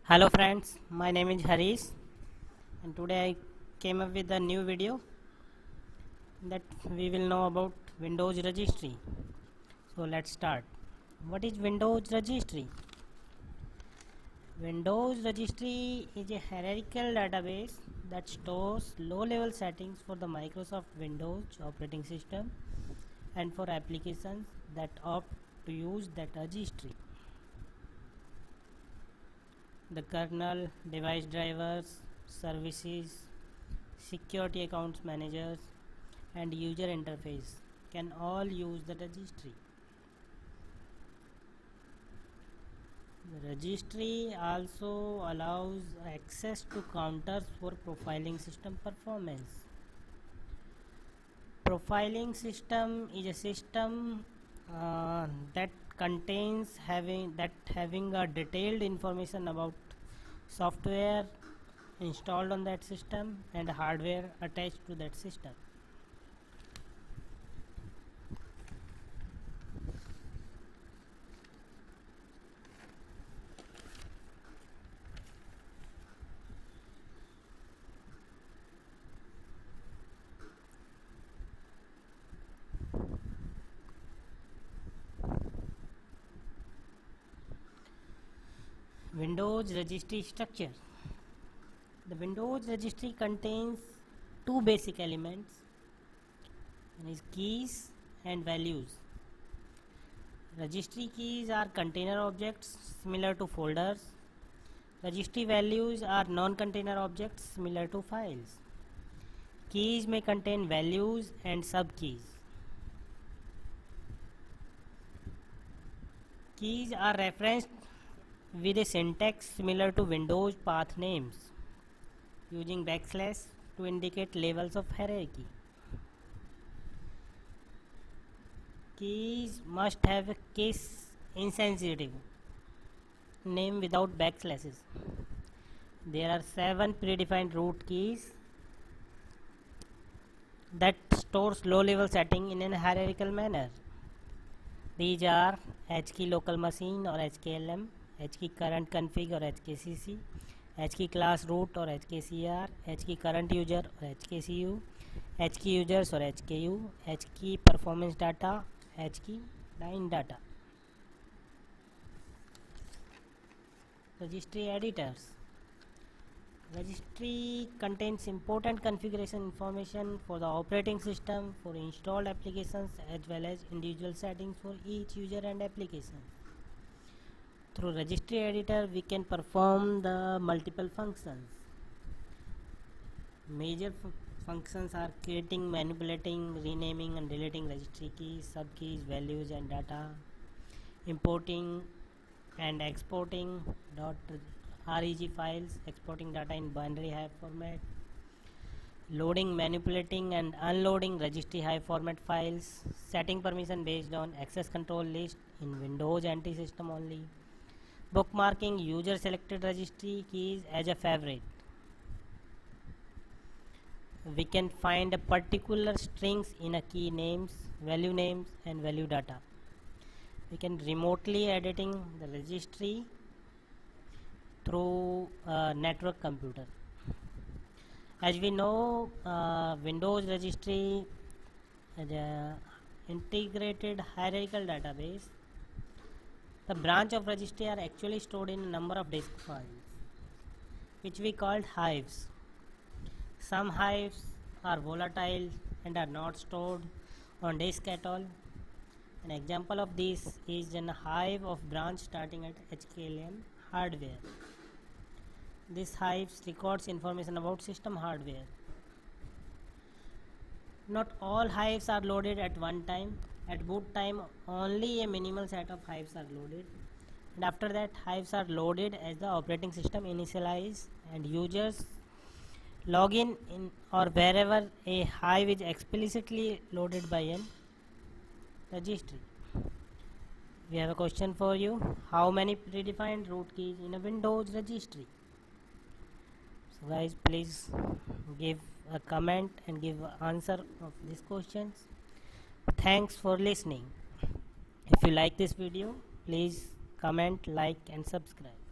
Hello friends, my name is Harish and today I came up with a new video that we will know about Windows registry. So let's start. What is Windows registry? Windows registry is a hierarchical database that stores low-level settings for the Microsoft Windows operating system and for applications that opt to use that registry. The kernel, device drivers, services, security accounts managers and user interface can all use the registry. The registry also allows access to counters for profiling system performance. Profiling system is a system that contains having a detailed information about software installed on that system and hardware attached to that system. Windows registry structure. The Windows registry contains two basic elements, one is keys and values. Registry keys are container objects similar to folders. Registry values are non-container objects similar to files. Keys may contain values and subkeys. Keys are referenced with a syntax similar to Windows path names, using backslash to indicate levels of hierarchy. Keys must have a case insensitive name without backslashes. There are 7 predefined root keys that stores low-level setting in a hierarchical manner. These are HKey local machine or HKLM, HKey current config or HKCC, HKey class root or HKCR, HKey current user or HKCU, HKey users or HKU, HKey performance data, HKey line data. Registry editors. Registry contains important configuration information for the operating system, for installed applications as well as individual settings for each user and application. Through registry editor we can perform the multiple functions. Major functions are creating, manipulating, renaming and deleting registry keys, subkeys, values and data, importing and exporting .reg files, exporting data in binary hive format, loading, manipulating and unloading registry hive format files, setting permission based on access control list in Windows NT system only, bookmarking user selected registry keys as a favorite. We can find a particular strings in a key names, value names and value data. We can remotely editing the registry through a network computer. As we know, Windows registry is an integrated hierarchical database. The branch of registry are actually stored in a number of disk files, which we called hives. Some hives are volatile and are not stored on disk at all. An example of this is a hive of branch starting at HKLM hardware. This hive records information about system hardware. Not all hives are loaded at one time. At boot time only a minimal set of hives are loaded, and after that hives are loaded as the operating system initializes and users log in or wherever a hive is explicitly loaded by an registry. We have a question for you. How many predefined root keys in a Windows registry? So guys, please give a comment and give an answer of these questions. Thanks for listening. If you like this video, please comment, like and subscribe.